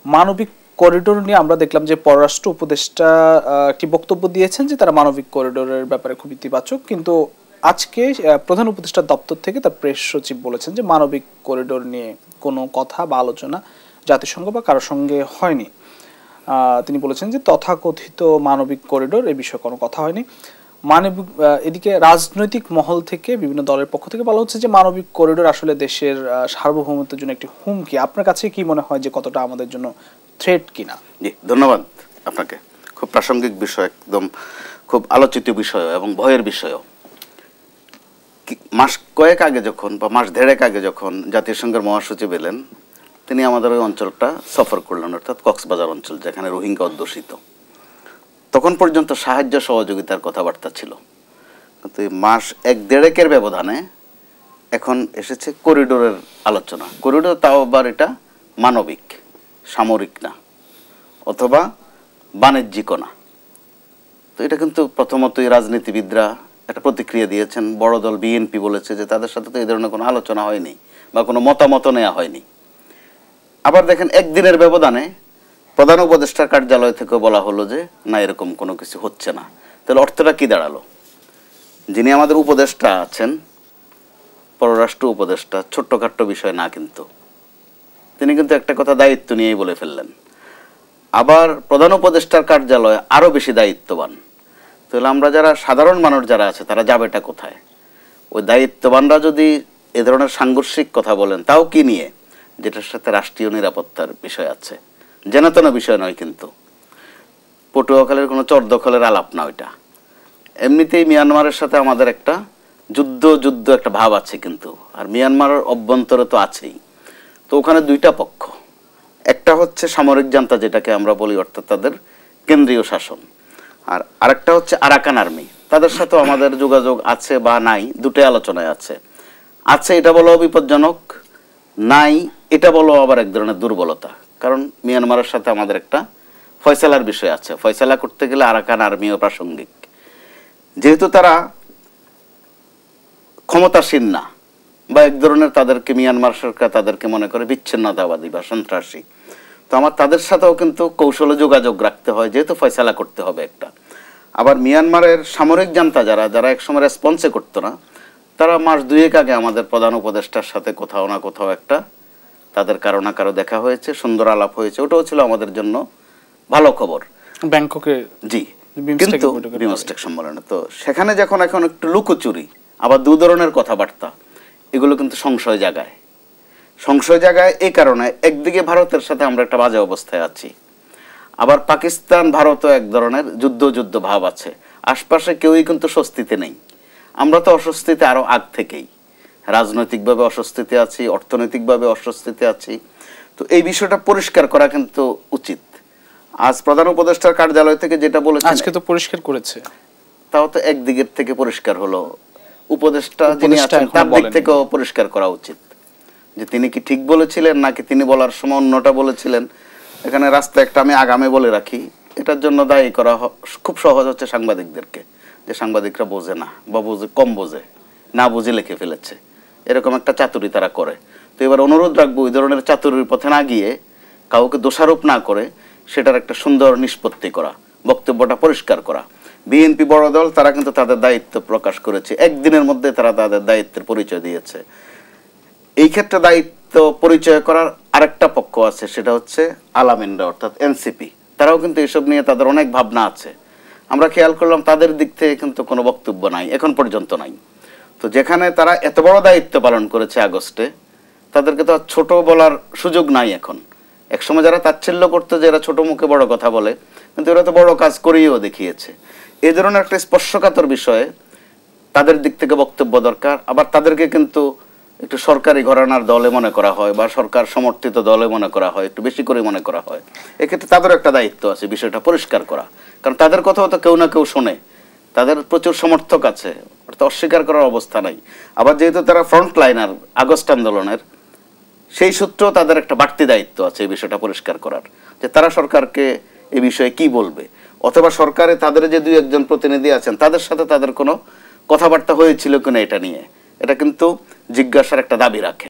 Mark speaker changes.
Speaker 1: মানবিক করিডোর নিয়ে আমরা দেখলাম যে পররাষ্ট্র উপদেষ্টা একটি বক্তব্য দিয়েছেন যে তারা মানবিক করিডোরের ব্যাপারে খুব ইতিবাচক, কিন্তু আজকে প্রধান উপদেষ্টার দপ্তর থেকে তার প্রেস সচিব বলেছেন যে মানবিক করিডোর নিয়ে কোনো কথা বা আলোচনা জাতিসংঘ বা কারোর সঙ্গে হয়নি। তিনি বলেছেন যে তথাকথিত মানবিক করিডোর এই বিষয়ে কোনো কথা হয়নি। মানবিক এদিকে রাজনৈতিক মহল থেকে বিভিন্ন দলের পক্ষ থেকে বলা হচ্ছে যে মানবিক করিডোর আসলে দেশের সার্বভৌমত্বের জন্য একটি হুমকি। আপনার কাছে কি মনে হয় যে কতটা আমাদের জন্য থ্রেট কিনা?
Speaker 2: জি, ধন্যবাদ আপনাকে। খুব প্রাসঙ্গিক বিষয়, একদম খুব আলোচিত বিষয় এবং ভয়ের বিষয়ও। মাস কয়েক আগে যখন বা মাস দেড়েক আগে যখন জাতিসংঘের মহাসচিব এলেন, তিনি আমাদের ওই অঞ্চলটা সফর করলেন, অর্থাৎ কক্সবাজার অঞ্চল যেখানে রোহিঙ্গা অধ্যুষিত। তখন পর্যন্ত সাহায্য সহযোগিতার কথাবার্তা ছিল, কিন্তু মাস এক দেড়েকের ব্যবধানে এখন এসেছে করিডোরের আলোচনা। করিডোর তাও আবার এটা মানবিক, সামরিক না, অথবা বাণিজ্যিকও না। তো এটা কিন্তু প্রথমতই রাজনীতিবিদরা একটা প্রতিক্রিয়া দিয়েছেন। বড় দল বিএনপি বলেছে যে তাদের সাথে তো এই ধরনের কোনো আলোচনা হয়নি বা কোনো মতামত নেওয়া হয়নি। আবার দেখেন একদিনের ব্যবধানে প্রধান উপদেষ্টার কার্যালয় থেকে বলা হলো যে না, এরকম কোনো কিছু হচ্ছে না। তাহলে অর্থটা কি দাঁড়ালো? যিনি আমাদের উপদেষ্টা আছেন, পররাষ্ট্র উপদেষ্টা, ছোট্টখাট্ট বিষয় না, কিন্তু তিনি কিন্তু একটা কথা দায়িত্ব নিয়েই বলে ফেললেন। আবার প্রধান উপদেষ্টার কার্যালয় আরো বেশি দায়িত্ববান। তাহলে আমরা যারা সাধারণ মানুষ যারা আছে তারা যাবেটা কোথায়? ওই দায়িত্ববানরা যদি এ ধরনের সাংঘর্ষিক কথা বলেন, তাও কি নিয়ে? যেটার সাথে রাষ্ট্রীয় নিরাপত্তার বিষয় আছে, জেনাতনা বিষয় নয়। কিন্তু পটুয়াখালীর কোনো চরদখলের আলাপ না ওইটা। এমনিতেই মিয়ানমারের সাথে আমাদের একটা যুদ্ধ একটা ভাব আছে, কিন্তু আর মিয়ানমারের অভ্যন্তরে তো আছেই। তো ওখানে দুইটা পক্ষ, একটা হচ্ছে সামরিক জান্তা যেটাকে আমরা বলি, অর্থাৎ তাদের কেন্দ্রীয় শাসন, আর আরেকটা হচ্ছে আরাকান আর্মি। তাদের সাথেও আমাদের যোগাযোগ আছে বা নাই, দুটোই আলোচনায় আছে। আছে এটা বলো বিপজ্জনক, নাই এটা বলো আবার এক ধরনের দুর্বলতা। কারণ মিয়ানমারের সাথে আমাদের একটা ফয়সালার বিষয় আছে, ফয়সালা করতে গেলে আরাকান আর্মিও প্রাসঙ্গিক। যেহেতু তারা ক্ষমতাসীন না, বা এক ধরনের তাদেরকে মিয়ানমার সরকার তাদেরকে মনে করে বিচ্ছিন্নতাবাদী বা সন্ত্রাসী, তো আমার তাদের সাথেও কিন্তু কৌশলে যোগাযোগ রাখতে হয়, যেহেতু ফয়সালা করতে হবে একটা। আবার মিয়ানমারের সামরিক জান্তা যারা একসময় রেসপন্সে করতো না, তারা মাস দুয়েক আগে আমাদের প্রধান উপদেষ্টার সাথে কোথাও না কোথাও একটা তাদের কারো না কারো দেখা হয়েছে, সুন্দর আলাপ হয়েছে। ওটাও ছিল আমাদের জন্য ভালো খবর।
Speaker 1: ব্যাংককে,
Speaker 2: জি, কিন্তু বিমস্টেক সম্মেলনে তো সেখানে যখন এখন একটু লুকোচুরি, আবার দু ধরনের কথাবার্তা, এগুলো কিন্তু সংশয় জায়গায়। এই কারণে একদিকে ভারতের সাথে আমরা একটা বাজে অবস্থায় আছি, আবার পাকিস্তান ভারতও এক ধরনের যুদ্ধ ভাব আছে। আশপাশে কেউই কিন্তু স্বস্তিতে নেই। আমরা তো অস্বস্তিতে আরো আগ থেকেই, রাজনৈতিকভাবে অস্বস্তিতে আছি, অর্থনৈতিকভাবে অস্বস্তিতে আছি। তো এই বিষয়টা পরিষ্কার করা কিন্তু উচিত। আজ প্রধান উপদেষ্টার কার্যালয় থেকে যেটা বলেছেন,
Speaker 1: আজকে তো পরিষ্কার করেছে,
Speaker 2: তাও তো একদিকের থেকে পরিষ্কার হলো। উপদেষ্টা যিনি আছেন তার দিক থেকেও পরিষ্কার করা উচিত যে তিনি কি ঠিক বলেছিলেন নাকি তিনি বলার সময় অন্যটা বলেছিলেন। এখানে রাস্তায় একটা আমি আগামে বলে রাখি, এটার জন্য দায়ী করা খুব সহজ হচ্ছে সাংবাদিকদেরকে, যে সাংবাদিকরা বোঝে না বা কম বোঝে, না বুঝে লিখে ফেলেছে, এরকম একটা চাতুরি তারা করে। তো এবার অনুরোধ রাখবো ওই ধরনের চাতুরির পথে না গিয়ে, কাউকে দোষারোপ না করে সেটার একটা সুন্দর নিষ্পত্তি করা, বক্তব্যটা পরিষ্কার করা। বিএনপি বড় দল, তারা কিন্তু তাদের দায়িত্ব প্রকাশ করেছে, একদিনের মধ্যে তারা তাদের দায়িত্বের পরিচয় দিয়েছে। এই ক্ষেত্রে দায়িত্ব পরিচয় করার আরেকটা পক্ষ আছে, সেটা হচ্ছে আলামিনরা, অর্থাৎ এনসিপি। তারাও কিন্তু এসব নিয়ে তাদের অনেক ভাবনা আছে। আমরা খেয়াল করলাম তাদের দিক থেকে কিন্তু কোনো বক্তব্য নাই, এখন পর্যন্ত নাই। তো যেখানে তারা এত বড় দায়িত্ব পালন করেছে আগস্টে, তাদেরকে তো ছোট বলার সুযোগ নাই এখন। একসময় যারা তাচ্ছিল্য করতো যে এরা ছোট মুখে বড় কথা বলে, কিন্তু এরা তো বড় কাজ করেও দেখিয়েছে। এই ধরনের একটা স্পর্শকাতর বিষয়ে তাদের দিক থেকে বক্তব্য দরকার। আবার তাদেরকে কিন্তু একটু সরকারি ঘরানার দলে মনে করা হয় বা সরকার সমর্থিত দলে মনে করা হয়, একটু বেশি করে মনে করা হয়। এক্ষেত্রে তাদের একটা দায়িত্ব আছে বিষয়টা পরিষ্কার করা, কারণ তাদের কথাও তো কেউ না কেউ শোনে, তাদের প্রচুর সমর্থক আছে, অর্থাৎ অস্বীকার করার অবস্থা নাই। আবার যেহেতু তারা ফ্রন্ট লাইনার আগস্ট আন্দোলনের, সেই সূত্রেও তাদের একটা বাড়তি দায়িত্ব আছে এই বিষয়টা পরিষ্কার করার, যে তারা সরকারকে এই বিষয়ে কি বলবে, অথবা সরকারে তাদের যে দুই একজন প্রতিনিধি আছেন তাদের সাথে তাদের কোনো কথাবার্তা হয়েছিল কিনা এটা নিয়ে, এটা কিন্তু জিজ্ঞাসার একটা দাবি রাখে।